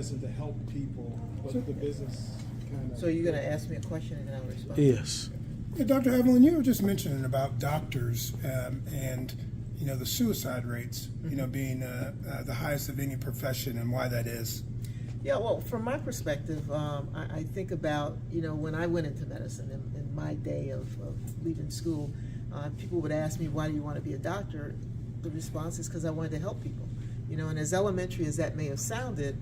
medicine to help people, but the business kind of... So you're going to ask me a question and then I'll respond? Yes. Yeah, Dr. Eveyln, you were just mentioning about doctors and the suicide rates, being the highest of any profession, and why that is. Yeah, well, from my perspective, I think about, when I went into medicine in my day of leaving school, people would ask me, why do you want to be a doctor? The response is because I wanted to help people. And as elementary as that may have sounded,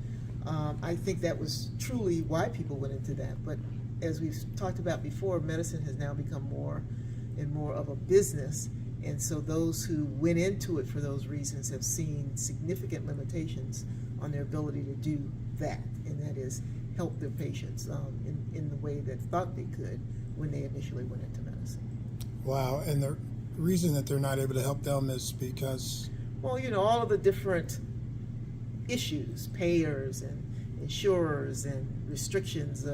I think that was truly why people went into that. But as we've talked about before, medicine has now become more and more of a business. And so those who went into it for those reasons have seen significant limitations on their ability to do that, and that is help their patients in the way that thought they could when they initially went into medicine. Wow, and the reason that they're not able to help them is because? Well, all of the different issues, payers and insurers and restrictions.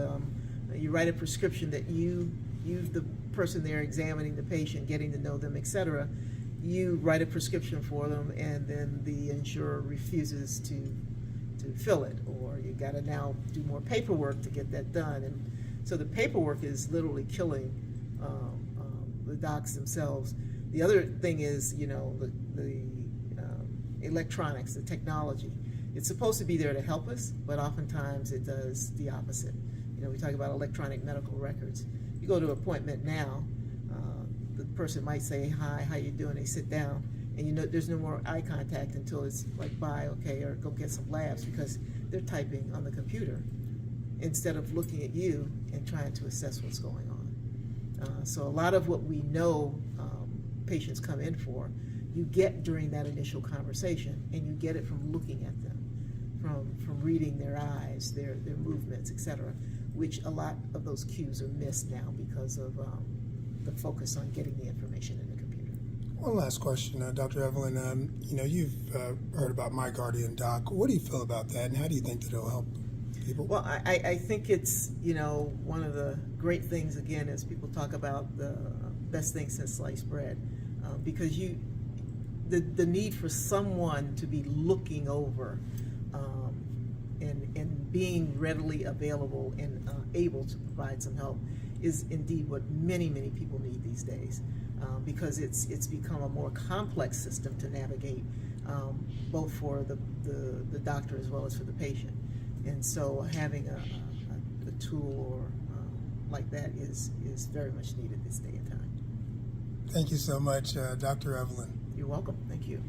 You write a prescription that you, the person there examining the patient, getting to know them, etc., you write a prescription for them, and then the insurer refuses to fill it, or you got to now do more paperwork to get that done. And so the paperwork is literally killing the docs themselves. The other thing is, the electronics, the technology. It's supposed to be there to help us, but oftentimes it does the opposite. We talk about electronic medical records. You go to an appointment now, the person might say, hi, how you doing? They sit down, and there's no more eye contact until it's like, bye, okay, or go get some labs, because they're typing on the computer instead of looking at you and trying to assess what's going on. So a lot of what we know patients come in for, you get during that initial conversation, and you get it from looking at them, from reading their eyes, their movements, etc., which a lot of those cues are missed now because of the focus on getting the information in the computer. One last question, Dr. Eveyln. You've heard about MyGuardianDoc. What do you feel about that, and how do you think that it'll help people? Well, I think it's, one of the great things, again, as people talk about the best thing since sliced bread, because the need for someone to be looking over and being readily available and able to provide some help is indeed what many, many people need these days, because it's become a more complex system to navigate, both for the doctor as well as for the patient. And so having a tool or like that is very much needed this day and time. Thank you so much, Dr. Eveyln. You're welcome. Thank you.